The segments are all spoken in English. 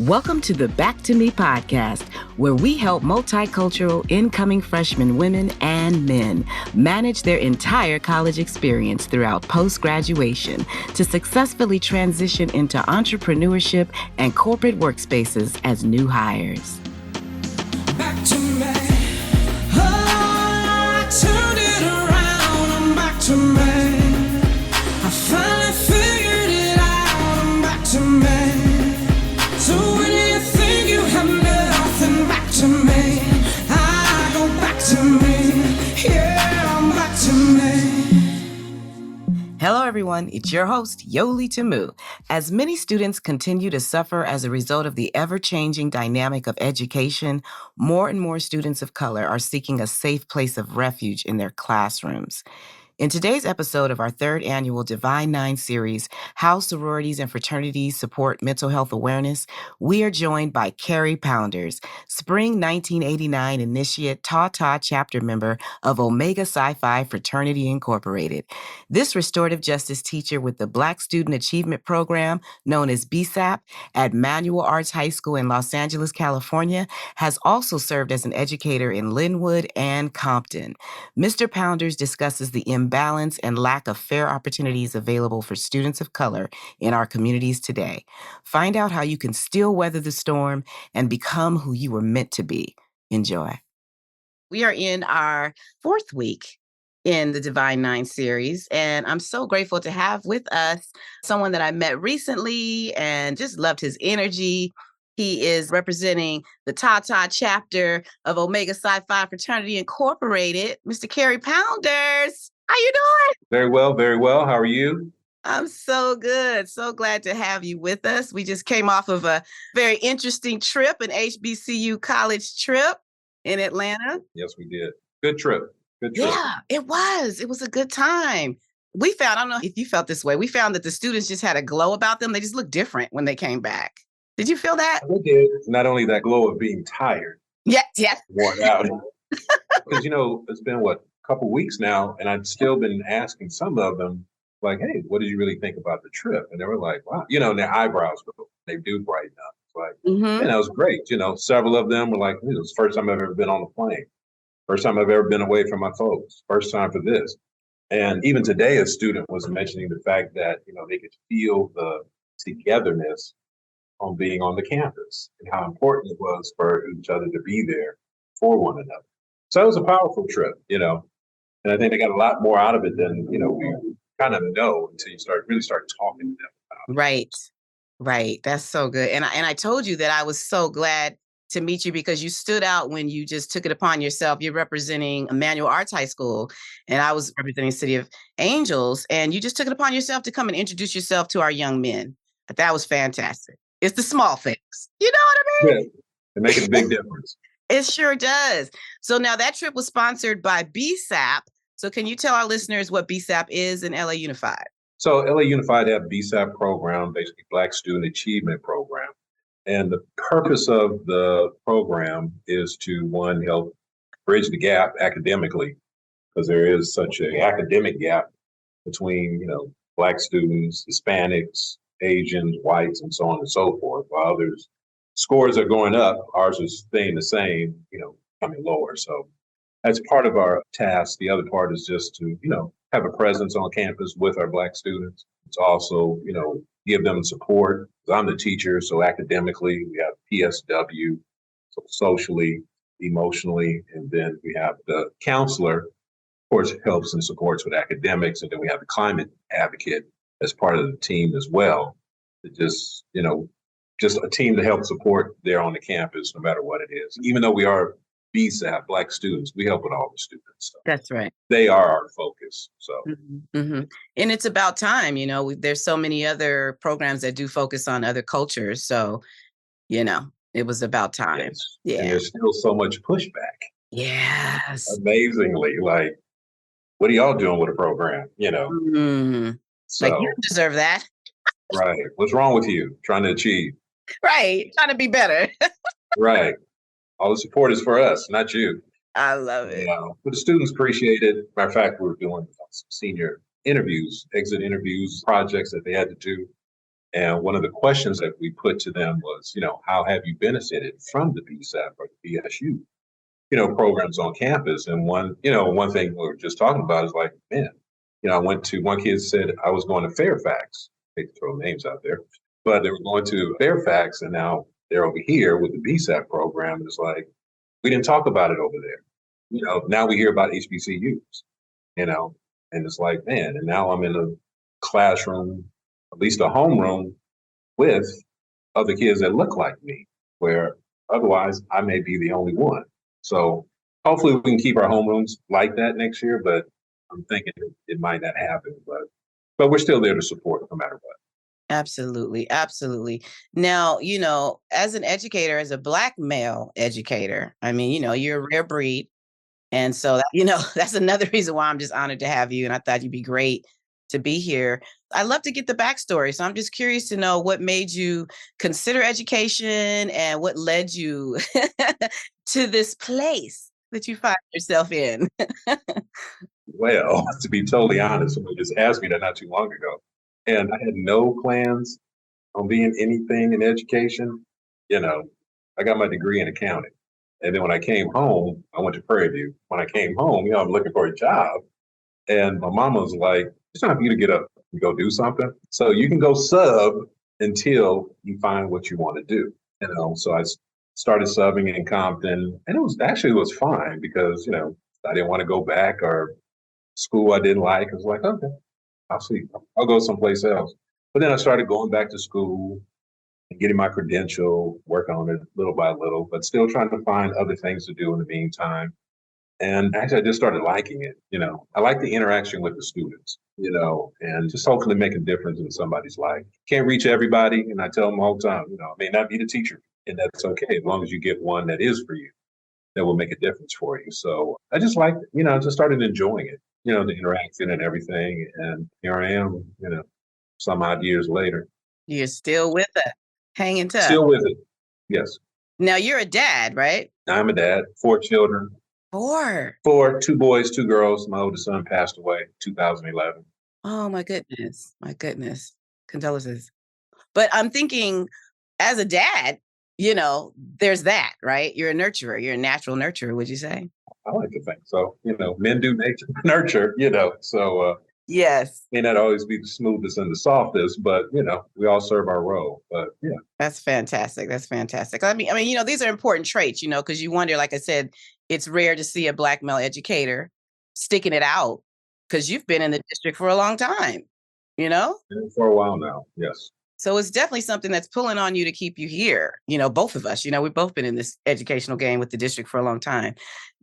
Welcome to the Back to Me podcast, where we help multicultural incoming freshman women and men manage their entire college experience throughout post-graduation to successfully transition into entrepreneurship and corporate workspaces as new hires. Back to me. Oh, I turned it around. I'm back to me. I finally figured it out. I'm back to me. So when you think you have nothing, back to me. I go back to me. Yeah, I'm back to me. Hello, everyone. It's your host, Yoli Tamu. As many students continue to suffer as a result of the ever-changing dynamic of education, more and more students of color are seeking a safe place of refuge in their classrooms. In today's episode of our third annual Divine Nine series, How Sororities and Fraternities Support Mental Health Awareness, we are joined by Kary Pounders, Spring 1989 Initiate Tau chapter member of Omega Psi Phi Fraternity Incorporated. This restorative justice teacher with the Black Student Achievement Program, known as BSAP, at Manual Arts High School in Los Angeles, California, has also served as an educator in Lynwood and Compton. Mr. Pounders discusses the imbalance and lack of fair opportunities available for students of color in our communities today. Find out how you can still weather the storm and become who you were meant to be. Enjoy. We are in our fourth week in the Divine Nine series, and I'm so grateful to have with us someone that I met recently and just loved his energy. He is representing the Tau chapter of Omega Psi Phi Fraternity Incorporated, Mr. Kary Pounders. How you doing? Very well, very well. How are you? I'm so good. So glad to have you with us. We just came off of a very interesting trip, an HBCU college trip in Atlanta. Yes, we did. Good trip. Good trip. Yeah, it was. It was a good time. We found, I don't know if you felt this way, we found that the students just had a glow about them. They just looked different when they came back. Did you feel that? We did. Not only that glow of being tired. Yes. Worn out. Because, it's been, a couple weeks now, and I've still been asking some of them, like, hey, what did you really think about the trip? And they were like, wow. And their eyebrows, they do brighten up. It's like, man, that was great. Several of them were like, this is the first time I've ever been on a plane. First time I've ever been away from my folks. First time for this. And even today, a student was mentioning the fact that, they could feel the togetherness on being on the campus and how important it was for each other to be there for one another. So it was a powerful trip, and I think they got a lot more out of it than, we kind of know until you really start talking to them about it. Right. That's so good. And I told you that I was so glad to meet you because you stood out when you just took it upon yourself. You're representing Manual Arts High School, and I was representing City of Angels, and you just took it upon yourself to come and introduce yourself to our young men. That was fantastic. It's the small things. You know what I mean? Yeah, they make a big difference. It sure does. So now that trip was sponsored by BSAP. So can you tell our listeners what BSAP is in LA Unified? So LA Unified have BSAP program, basically Black Student Achievement Program. And the purpose of the program is to, one, help bridge the gap academically, because there is such an academic gap between, Black students, Hispanics, Asians, whites, and so on and so forth. While others' scores are going up, ours is staying the same, coming lower. So that's part of our task. The other part is just to, have a presence on campus with our Black students. It's also, give them support. I'm the teacher, so academically, we have PSW, so socially, emotionally, and then we have the counselor, of course, helps and supports with academics, and then we have the climate advocate as part of the team as well. To just, just a team to help support there on the campus, no matter what it is. Even though we are BSAP, Black students, we help with all the students. So that's right. They are our focus. So, And it's about time, there's so many other programs that do focus on other cultures. So, it was about time. Yes. Yeah. And there's still so much pushback. Yes. Amazingly. Like, what are y'all doing with a program? So, like, you deserve that. Right. What's wrong with you? Trying to achieve. Right. Trying to be better. Right. All the support is for us, not you. I love it. But the students appreciate it. Matter of fact, we were doing some senior interviews, exit interviews, projects that they had to do. And one of the questions that we put to them was, how have you benefited from the BSAP or the BSU, programs on campus? And one thing we were just talking about is like, man, I went to one kid said I was going to Fairfax. I hate to throw names out there, but they were going to Fairfax and now they're over here with the BSAP program. It's like, we didn't talk about it over there. Now we hear about HBCUs, and it's like, man, and now I'm in a classroom, at least a homeroom with other kids that look like me, where otherwise I may be the only one. So hopefully we can keep our homerooms like that next year, but I'm thinking it might not happen, but we're still there to support no matter what. Absolutely. Absolutely. Now, as an educator, as a Black male educator, I mean, you're a rare breed. And so, that's another reason why I'm just honored to have you. And I thought you'd be great to be here. I love to get the backstory. So I'm just curious to know what made you consider education and what led you to this place that you find yourself in. Well, to be totally honest, somebody just asked me that not too long ago. And I had no plans on being anything in education. I got my degree in accounting. And then when I came home, I went to Prairie View. When I came home, I'm looking for a job. And my mama was like, it's time for you to get up and go do something. So you can go sub until you find what you want to do. So I started subbing in Compton. And it was fine because, I didn't want to go back or school I didn't like. I was like, okay, I'll see. I'll go someplace else. But then I started going back to school and getting my credential, working on it little by little, but still trying to find other things to do in the meantime. And actually, I just started liking it. I like the interaction with the students, and just hopefully make a difference in somebody's life. Can't reach everybody. And I tell them all the time, I may not be the teacher, and that's okay as long as you get one that is for you, that will make a difference for you. So I just liked it, I just started enjoying it, the interaction and everything. And here I am, some odd years later. You're still with it, hanging tough. Still with it. Yes. Now you're a dad, right? I'm a dad, 4 children. 4. 2 boys, 2 girls. My oldest son passed away 2011. Oh my goodness. My goodness. Condolences. But I'm thinking as a dad, there's that, right? You're a nurturer. You're a natural nurturer, would you say? I like to think so. Men do nature nurture, so yes. May not always be the smoothest and the softest, but we all serve our role. But yeah. That's fantastic. That's fantastic. I mean, these are important traits, because you wonder, like I said, it's rare to see a Black male educator sticking it out because you've been in the district for a long time, For a while now, yes. So it's definitely something that's pulling on you to keep you here. Both of us, we've both been in this educational game with the district for a long time.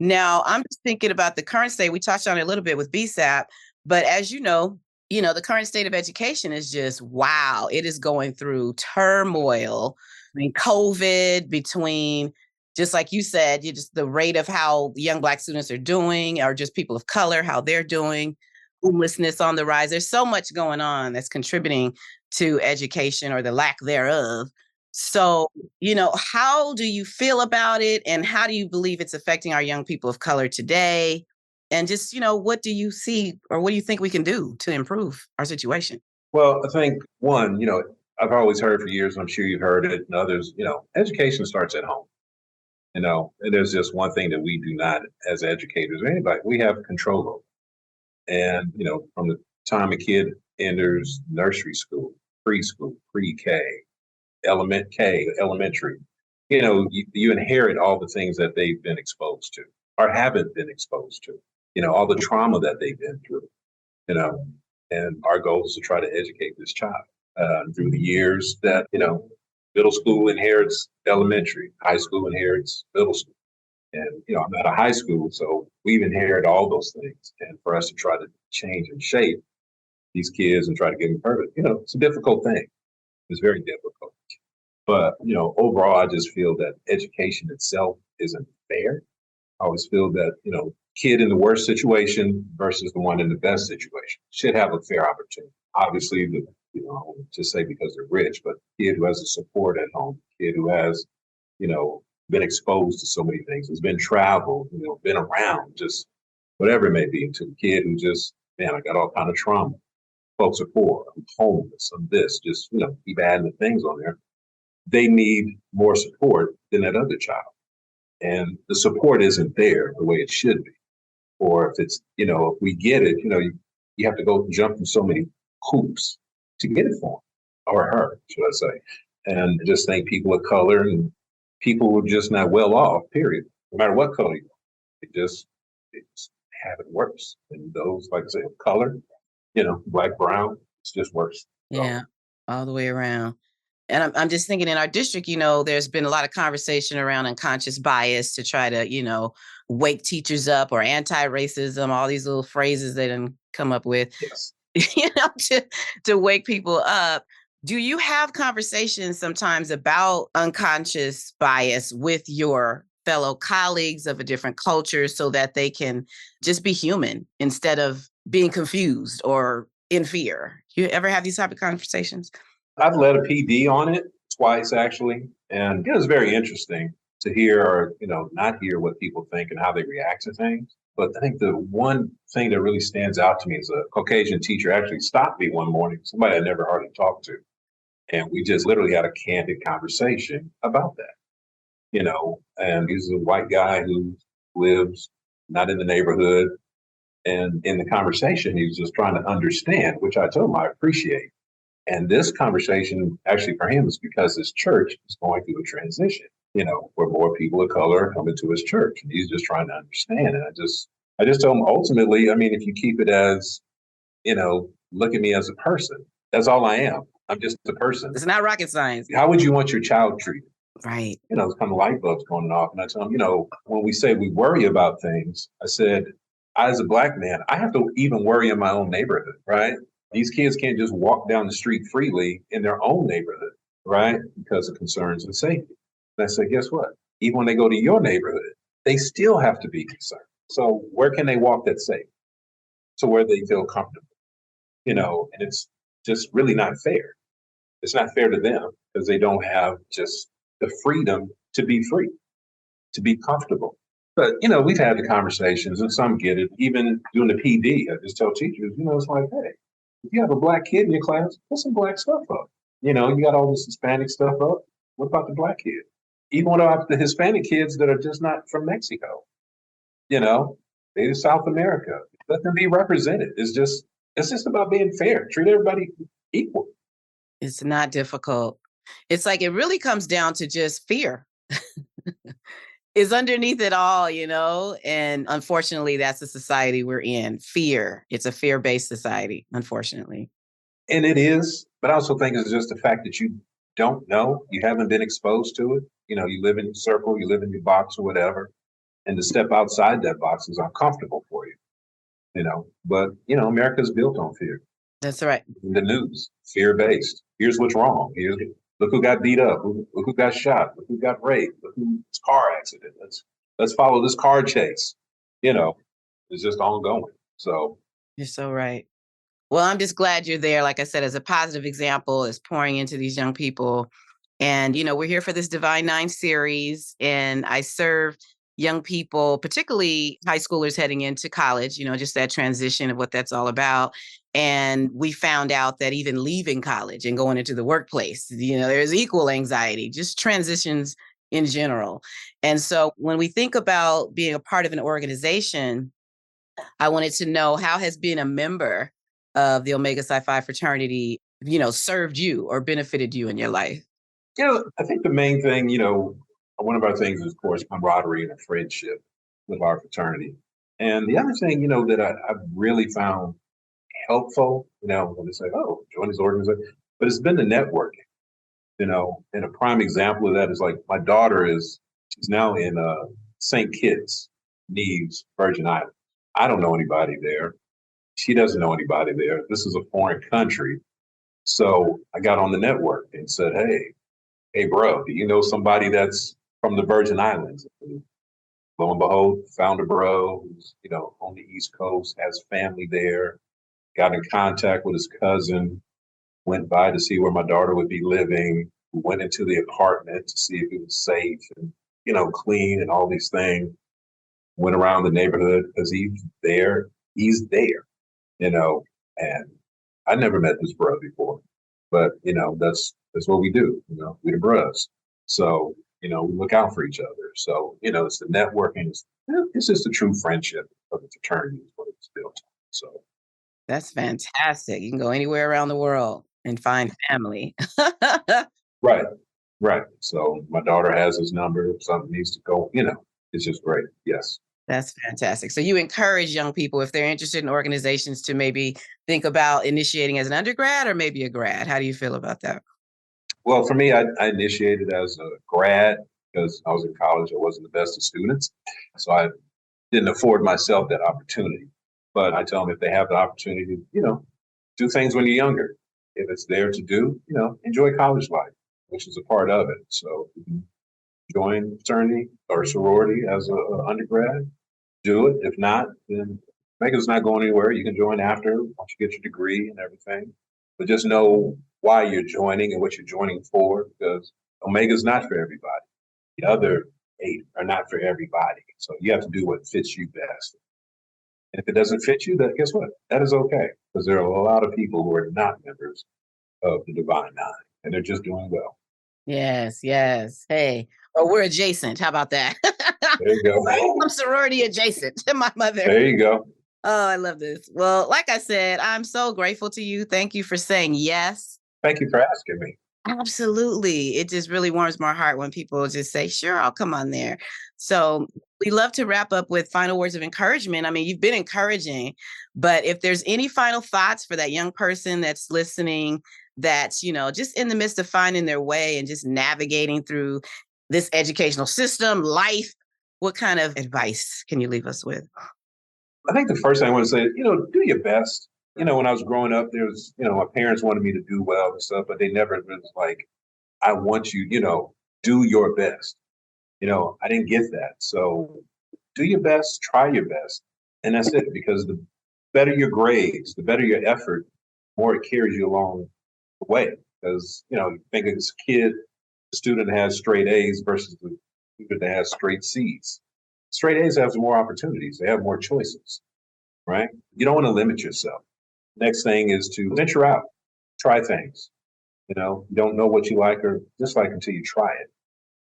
Now, I'm just thinking about the current state. We touched on it a little bit with BSAP, but as you know, the current state of education is just, wow, it is going through turmoil. I mean, COVID, between, just like you said, just the rate of how young Black students are doing, or just people of color, how they're doing, homelessness on the rise. There's so much going on that's contributing to education or the lack thereof. So, how do you feel about it? And how do you believe it's affecting our young people of color today? And just, what do you see or what do you think we can do to improve our situation? Well, I think one, I've always heard for years, and I'm sure you've heard it and others, education starts at home. And there's just one thing that we do not, as educators or anybody, we have control over. And, from the time a kid enters nursery school, preschool, pre-K, elementary, you inherit all the things that they've been exposed to or haven't been exposed to, all the trauma that they've been through, and our goal is to try to educate this child through the years that, middle school inherits elementary, high school inherits middle school. And, I'm at a high school, so we've inherited all those things. And for us to try to change and shape these kids and try to get them perfect, it's a difficult thing. It's very difficult. But, overall, I just feel that education itself isn't fair. I always feel that, kid in the worst situation versus the one in the best situation should have a fair opportunity. Obviously, I won't just say because they're rich, but kid who has the support at home, kid who has, been exposed to so many things, has been traveled, been around, just whatever it may be, to the kid who just, man, I got all kind of trauma. folks are poor, I'm homeless, I'm this, just, keep adding the things on there. They need more support than that other child. And the support isn't there the way it should be. Or if it's, if we get it, you have to go jump through so many hoops to get it for him or her, should I say. And I just think people of color and people who are just not well off, period, no matter what color you are, it's have it worse. And those, like I say, of color, black, brown, it's just worse. Yeah, all the way around. And I'm just thinking in our district, there's been a lot of conversation around unconscious bias to try to, wake teachers up, or anti-racism, all these little phrases they done come up with, Yes. to wake people up. Do you have conversations sometimes about unconscious bias with your fellow colleagues of a different culture so that they can just be human instead of being confused or in fear? You ever have these type of conversations? I've led a PD on it twice, actually. And it was very interesting to hear or, not hear what people think and how they react to things. But I think the one thing that really stands out to me is a Caucasian teacher actually stopped me one morning, somebody I never hardly talked to. And we just literally had a candid conversation about that, and he's a white guy who lives not in the neighborhood. And in the conversation, he was just trying to understand, which I told him I appreciate. And this conversation actually for him is because his church is going through a transition, where more people of color are coming to his church. And he's just trying to understand. And I just told him ultimately, if you keep it as, look at me as a person, that's all I am. I'm just a person. It's not rocket science. How would you want your child treated? Right. It's kind of light bulbs going off. And I tell him, when we say we worry about things, I said, I, as a black man, I have to even worry in my own neighborhood, right? These kids can't just walk down the street freely in their own neighborhood, right? Because of concerns and safety. And I said, guess what? Even when they go to your neighborhood, they still have to be concerned. So where can they walk that's safe? So where they feel comfortable, and it's just really not fair. It's not fair to them because they don't have just the freedom to be free, to be comfortable. But, we've had the conversations and some get it. Even doing the PD, I just tell teachers, it's like, hey, if you have a black kid in your class, put some black stuff up. You got all this Hispanic stuff up. What about the black kid? Even what about the Hispanic kids that are just not from Mexico? They're South America. Let them be represented. It's just about being fair. Treat everybody equal. It's not difficult. It's like it really comes down to just fear. Is underneath it all, and unfortunately, that's the society we're in. Fear. It's a fear-based society, unfortunately. And it is, but I also think it's just the fact that you don't know, you haven't been exposed to it. You live in your circle, you live in your box or whatever, and to step outside that box is uncomfortable for you, But, America's built on fear. That's right. In the news, fear-based. Here's what's wrong. Look who got beat up. Look who got shot. Look who got raped. Look who's car accident. Let's follow this car chase. It's just ongoing. So You're so right. Well, I'm just glad you're there. Like I said, as a positive example, is pouring into these young people. And, we're here for this Divine Nine series, and I serve young people, particularly high schoolers heading into college, just that transition of what that's all about. And we found out that even leaving college and going into the workplace, there's equal anxiety, just transitions in general. And so when we think about being a part of an organization, I wanted to know, how has being a member of the Omega Psi Phi fraternity, served you or benefited you in your life? I think the main thing, one of our things is, of course, camaraderie and a friendship with our fraternity. And the other thing, that I've really found helpful, when they say, oh, join this organization, but it's been the networking, and a prime example of that is like my daughter she's now in St. Kitts, Neves, Virgin Islands. I don't know anybody there. She doesn't know anybody there. This is a foreign country. So I got on the network and said, hey, bro, do you know somebody that's from the Virgin Islands? And lo and behold, found a bro who's, on the East Coast, has family there, got in contact with his cousin, went by to see where my daughter would be living, went into the apartment to see if it was safe and, clean and all these things. Went around the neighborhood because he's there, and I never met this bruh before, but that's what we do. We the bruhs. So, we look out for each other. So, it's the networking. It's just a true friendship of the fraternity is what it's built on. So, That's fantastic. You can go anywhere around the world and find family. right, right. So my daughter has his number. If something needs to go, it's just great. Yes. That's fantastic. So you encourage young people, if they're interested in organizations, to maybe think about initiating as an undergrad or maybe a grad. How do you feel about that? Well, for me, I initiated as a grad because I was in college. I wasn't the best of students. So I didn't afford myself that opportunity. But I tell them if they have the opportunity, do things when you're younger. If it's there to do, enjoy college life, which is a part of it. So you can join fraternity or sorority as an undergrad, do it. If not, then Omega's not going anywhere. You can join after once you get your degree and everything. But just know why you're joining and what you're joining for, because Omega's not for everybody. The other 8 are not for everybody. So you have to do what fits you best. And if it doesn't fit you, then guess what? That is okay, because there are a lot of people who are not members of the Divine Nine, and they're just doing well. Yes, yes. Hey, or we're adjacent. How about that? There you go. I'm sorority adjacent to my mother. There you go. Oh, I love this. Well, like I said, I'm so grateful to you. Thank you for saying yes. Thank you for asking me. Absolutely. It just really warms my heart when people just say, sure, I'll come on there. So we love to wrap up with final words of encouragement. I mean, you've been encouraging, but if there's any final thoughts for that young person that's listening, that's, just in the midst of finding their way and just navigating through this educational system, life, what kind of advice can you leave us with? I think the first thing I want to say, do your best. When I was growing up, there was, my parents wanted me to do well and stuff, but they never was like, I want you, do your best. I didn't get that. So do your best, try your best. And that's it, because the better your grades, the better your effort, the more it carries you along the way. Because, you think as a kid, the student that has straight A's versus the student that has straight C's. Straight A's have more opportunities. They have more choices, right? You don't want to limit yourself. Next thing is to venture out, try things. You don't know what you like or dislike until you try it.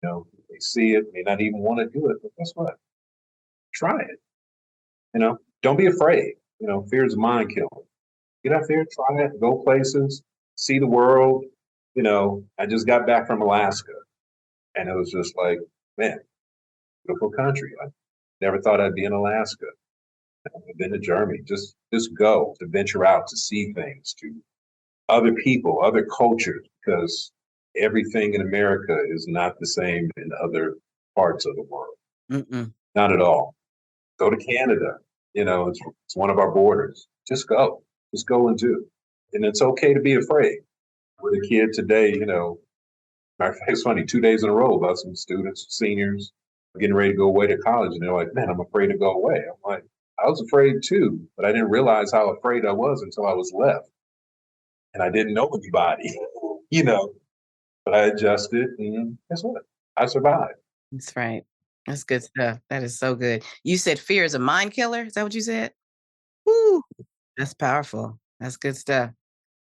They see it, may not even want to do it, but guess what? Try it. Don't be afraid. Fear is a mind killer. Get out there, try it, go places, see the world. I just got back from Alaska, and it was just like, man, beautiful country. I never thought I'd be in Alaska. I've been to Germany. Just go, to venture out, to see things, to other people, other cultures, because everything in America is not the same in other parts of the world. Mm-mm. Not at all. Go to Canada. It's one of our borders. Just go and do. And it's okay to be afraid. With a kid today, it's funny, 2 days in a row about some students, seniors, getting ready to go away to college. And they're like, man, I'm afraid to go away. I'm like, I was afraid too, but I didn't realize how afraid I was until I was left. And I didn't know anybody, but I adjusted, and guess what? I survived. That's right. That's good stuff. That is so good. You said fear is a mind killer. Is that what you said? Woo. That's powerful. That's good stuff.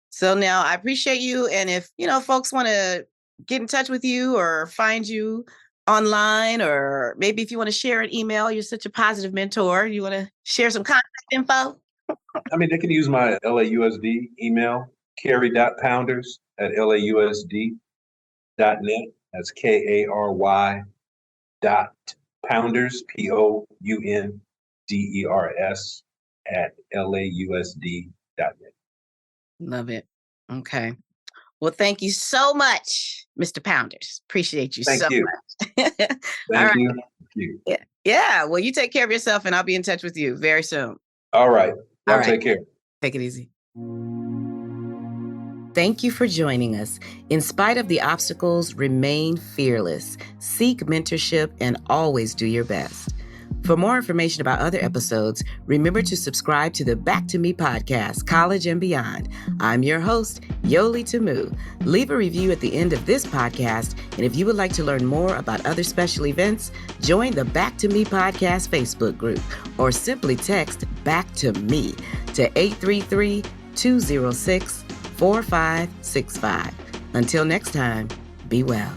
So now I appreciate you. And if, folks want to get in touch with you or find you online, or maybe if you want to share an email, you're such a positive mentor. You want to share some contact info? I mean, they can use my LAUSD email, Kary.Pounders@LAUSD.net. That's KARY .Pounders, POUNDERS @LAUSD.net. Love it. Okay. Well, thank you so much, Mr. Pounders. Appreciate you Thank so you. much. Thank you. Thank you. Yeah. Yeah. Well, you take care of yourself, and I'll be in touch with you very soon. All right. Well, All right. take care. Take it easy. Thank you for joining us. In spite of the obstacles, remain fearless, seek mentorship, and always do your best. For more information about other episodes, remember to subscribe to the Back to Me podcast, College and Beyond. I'm your host, Yoli Tamu. Leave a review at the end of this podcast, and if you would like to learn more about other special events, join the Back to Me podcast Facebook group, or simply text Back to Me to 833 206 4565. Until next time, be well.